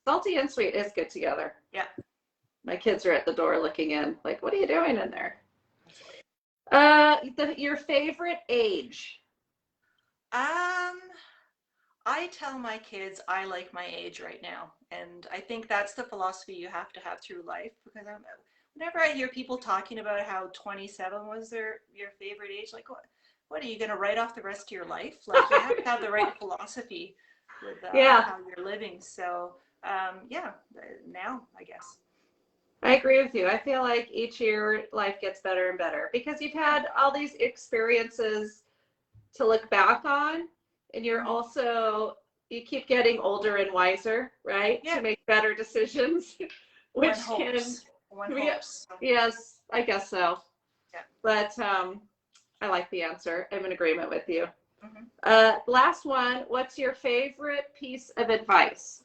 Salty and sweet is good together. Yeah. My kids are at the door looking in, like, what are you doing in there? Your favorite age? I tell my kids I like my age right now. And I think that's the philosophy you have to have through life, because whenever I hear people talking about how 27 was your favorite age, like, what are you going to write off the rest of your life? Like, you have to have the right philosophy with how you're living. So, yeah, now, I guess. I agree with you. I feel like each year life gets better and better because you've had all these experiences to look back on, and you're also, you keep getting older and wiser, right? Yeah. To make better decisions, which One hopes. Yes, I guess so. Yeah. But I like the answer. I'm in agreement with you. Mm-hmm. Last one. What's your favorite piece of advice?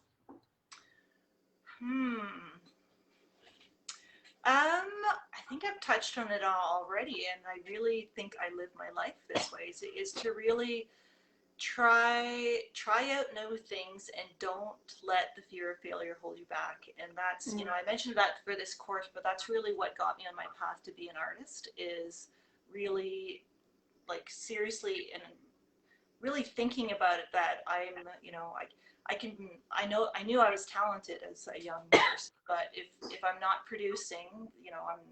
I think I've touched on it all already, and I really think I live my life this way, is to really try out new things and don't let the fear of failure hold you back. And that's, I mentioned that for this course, but that's really what got me on my path to be an artist, is really, like, seriously and really thinking about it, that I'm, I knew I was talented as a young person, but if I'm not producing,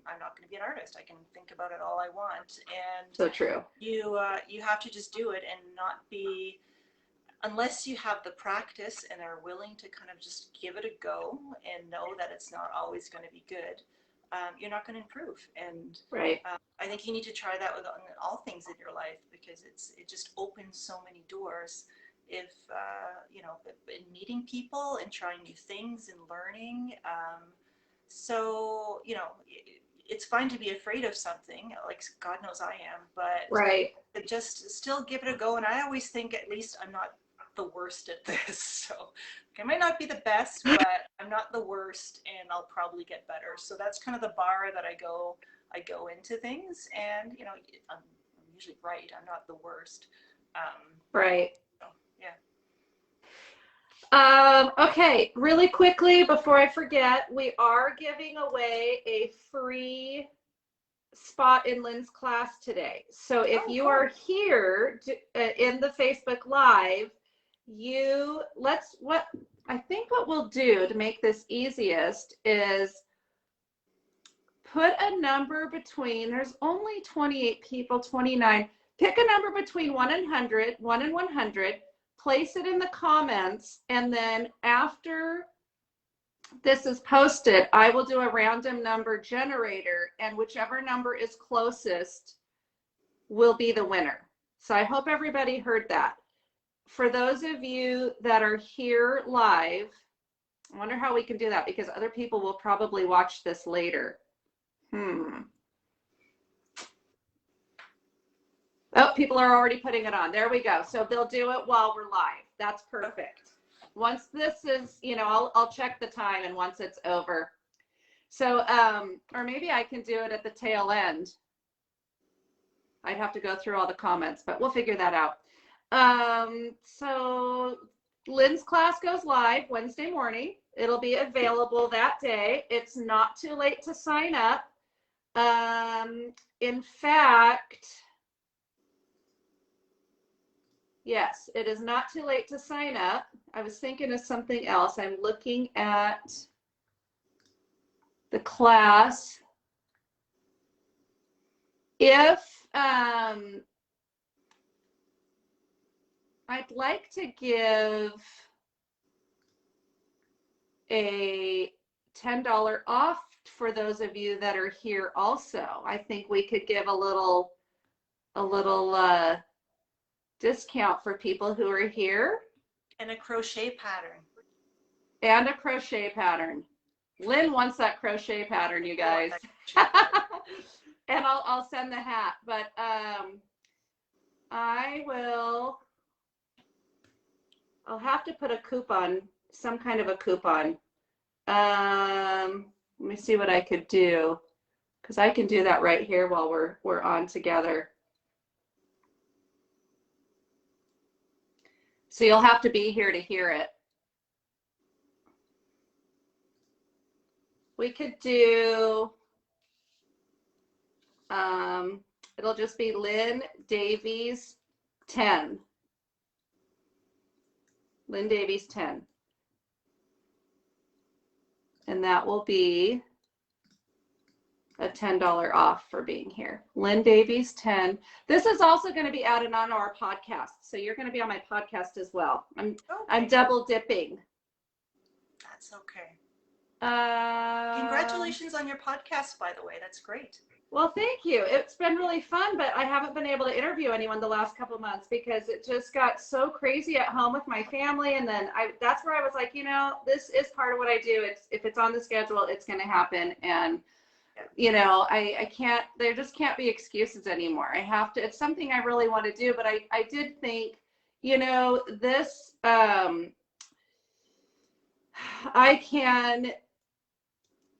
I'm not going to be an artist. I can think about it all I want. And so true. You have to just do it and not be, unless you have the practice and are willing to kind of just give it a go and know that it's not always going to be good, you're not going to improve. And right. I think you need to try that with all things in your life, because it just opens so many doors. If in meeting people and trying new things and learning. So it's fine to be afraid of something, like God knows I am, but right. Just still give it a go. And I always think, at least I'm not the worst at this. So I might not be the best, but I'm not the worst, and I'll probably get better. So that's kind of the bar that I go into things. And I'm usually right. I'm not the worst. Right. So, yeah. Okay, really quickly before I forget, we are giving away a free spot in Lynn's class today. So if you are here in the Facebook Live, I think what we'll do to make this easiest is put a number between, there's only 28 people, 29. Pick a number between 1 and 100, place it in the comments, and then after this is posted, I will do a random number generator, and whichever number is closest will be the winner. So I hope everybody heard that. For those of you that are here live, I wonder how we can do that, because other people will probably watch this later. Oh, people are already putting it on. There we go. So they'll do it while we're live. That's perfect. Once this is, I'll check the time, and once it's over. So, or maybe I can do it at the tail end. I'd have to go through all the comments, but we'll figure that out. So Lynn's class goes live Wednesday morning. It'll be available that day. It's not too late to sign up. In fact, yes, it is not too late to sign up. I was thinking of something else. I'm looking at the class. If I'd like to give a $10 off for those of you that are here also. I think we could give a little discount for people who are here. And a crochet pattern. And a crochet pattern. Lynn wants that crochet pattern, you guys. And I'll send the hat, but I'll have to put a coupon, some kind of a coupon. Let me see what I could do, because I can do that right here while we're on together. So you'll have to be here to hear it. We could do, it'll just be Lynn Davies 10. Lynn Davies 10. And that will be a $10 off for being here. Lynn Davies 10. This is also going to be added on our podcast. So you're going to be on my podcast as well. I'm double dipping. That's okay. Congratulations on your podcast, by the way. That's great. Well, thank you. It's been really fun, but I haven't been able to interview anyone the last couple of months because it just got so crazy at home with my family. And then that's where I was like, this is part of what I do. If it's on the schedule, it's going to happen. And, I can't, there just can't be excuses anymore. I have to, it's something I really want to do, but I did think, this, I can,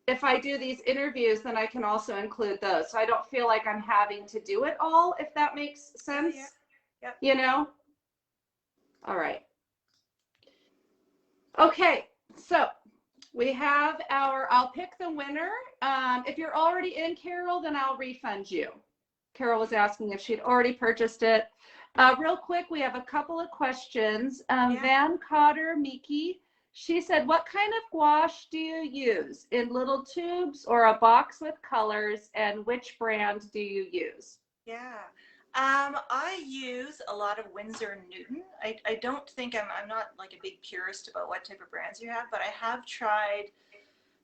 if I do these interviews, then I can also include those. So I don't feel like I'm having to do it all, if that makes sense. Yeah. All right. Okay. So we have I'll pick the winner. If you're already in, Carol, then I'll refund you. Carol was asking if she'd already purchased it. Real quick, we have a couple of questions. Van Cotter Miki. She said, what kind of gouache do you use? In little tubes or a box with colors? And which brand do you use? Yeah. I use a lot of Winsor & Newton. I don't think I'm not like a big purist about what type of brands you have, but I have tried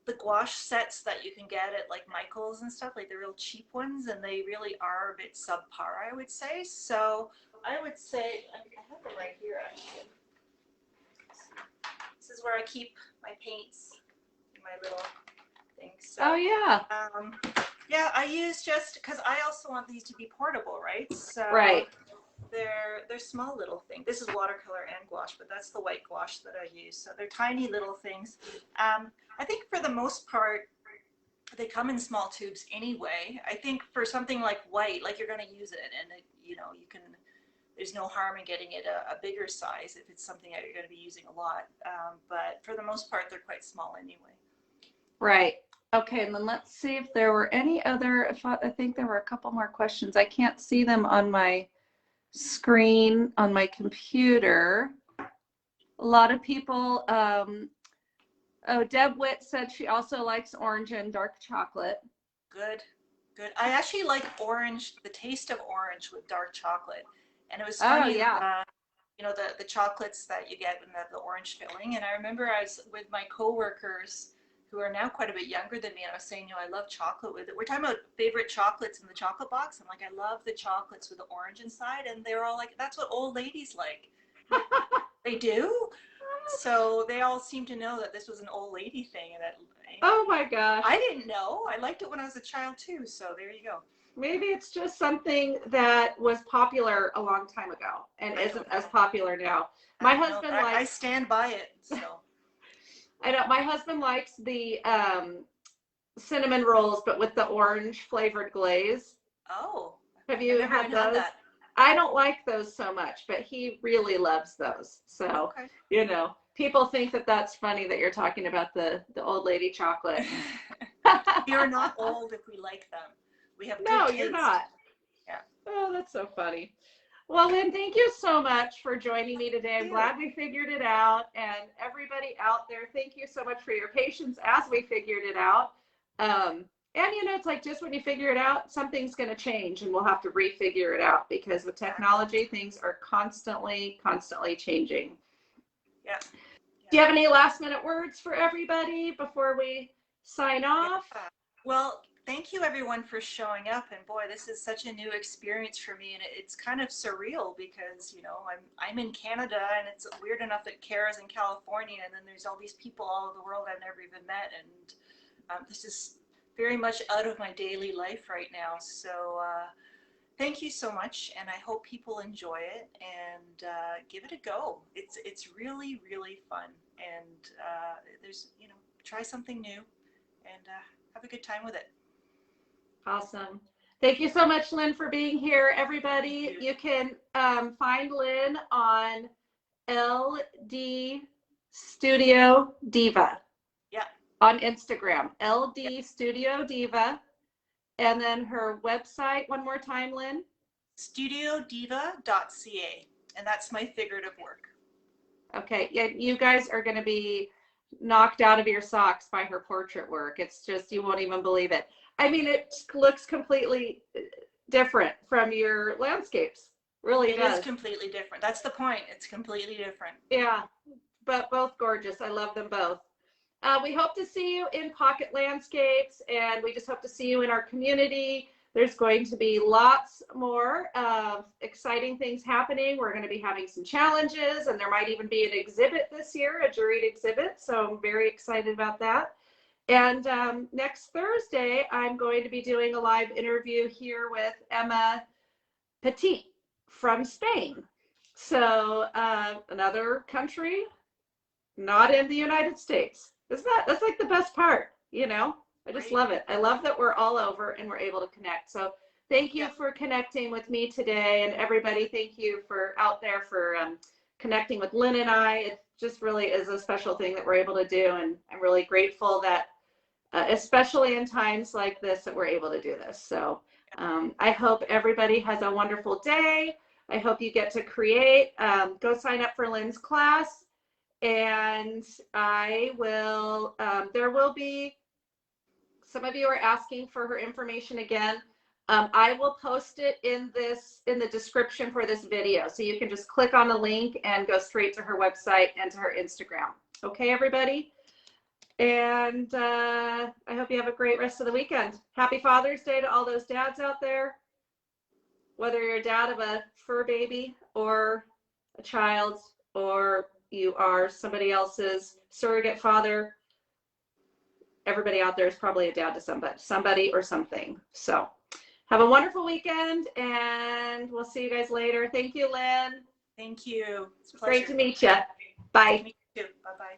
the gouache sets that you can get at like Michael's and stuff, like the real cheap ones, and they really are a bit subpar, I would say. So I would say, I have it right here actually. This is where I keep my paints, my little things. So, oh yeah. Yeah, I use just because I also want these to be portable, right? So right. They're small little things. This is watercolor and gouache, but that's the white gouache that I use. So they're tiny little things. I think for the most part, they come in small tubes anyway. I think for something like white, like you're going to use it, and you can. There's no harm in getting it a bigger size if it's something that you're going to be using a lot. But for the most part, they're quite small anyway. Right. Okay, and then let's see if there were any other, I think there were a couple more questions. I can't see them on my screen on my computer. A lot of people, Deb Witt said she also likes orange and dark chocolate. Good. I actually like orange, the taste of orange with dark chocolate. And it was funny, the chocolates that you get in the orange filling. And I remember I was with my coworkers who are now quite a bit younger than me, and I was saying, I love chocolate with it. We're talking about favorite chocolates in the chocolate box. I'm like, I love the chocolates with the orange inside. And they were all like, that's what old ladies like. They do? So they all seem to know that this was an old lady thing. And that, oh my gosh. I didn't know. I liked it when I was a child too. So there you go. Maybe it's just something that was popular a long time ago and isn't as popular now. My husband likes. I stand by it. So I know my husband likes the cinnamon rolls, but with the orange flavored glaze. oh, Have you I've never had even had those? that. I don't like those so much, but he really loves those. So, Okay. you know, people think that that's funny that you're talking about the old lady chocolate. You're not old if we like them. We have good No, taste. you're not. Yeah. Oh, that's so funny. Well, Lynn, thank you so much for joining me today. I'm you. glad we figured it out. And everybody out there, thank you so much for your patience as we figured it out. And, you know, it's like just when you figure it out, something's going to change and we'll have to refigure it out because with technology, things are constantly changing. Yeah. Do you have any last minute words for everybody before we sign off? Yeah. Well, thank you everyone for showing up. And boy, this is such a new experience for me. And it's kind of surreal because, you know, I'm in Canada and it's weird enough that Kara's in California. And then there's all these people all over the world I've never even met. And this is very much out of my daily life right now. So thank you so much. And I hope people enjoy it and give it a go. It's really, really fun. And there's, you know, try something new and have a good time with it. Awesome. Thank you so much, Lynn, for being here. Everybody, you can find Lynn on LD Studio Diva. Yeah. On Instagram, LD Studio Diva. And then her website, one more time, Lynn. studiodiva.ca. And that's my figurative work. Okay. Yeah, you guys are going to be knocked out of your socks by her portrait work. It's just, you won't even believe it. I mean, it looks completely different from your landscapes. Really It does. is completely different. That's the point. It's completely different. Yeah, but both gorgeous. I love them both. We hope to see you in Pocket Landscapes, and we just hope to see you in our community. There's going to be lots more exciting things happening. We're going to be having some challenges, and there might even be an exhibit this year, a juried exhibit. So I'm very excited about that. And next Thursday, I'm going to be doing a live interview here with Emma Petit from Spain. So another country, not in the United States. That's like the best part, you know? I just love it. I love that we're all over and we're able to connect. So thank you for connecting with me today. And everybody, thank you for out there for connecting with Lynn and I. It just really is a special thing that we're able to do. And I'm really grateful that, especially in times like this, that we're able to do this. So I hope everybody has a wonderful day. I hope you get to create. Go sign up for Lynn's class. And I will, there will be, some of you are asking for her information again. I will post it in the description for this video. So you can just click on the link and go straight to her website and to her Instagram. Okay, everybody? And I hope you have a great rest of the weekend. Happy Father's Day to all those dads out there. Whether you're a dad of a fur baby or a child, or you are somebody else's surrogate father, everybody out there is probably a dad to somebody or something. So have a wonderful weekend, and we'll see you guys later. Thank you, Lynn. Thank you. It's a pleasure. Great to meet you. Bye. Me too. Bye-bye.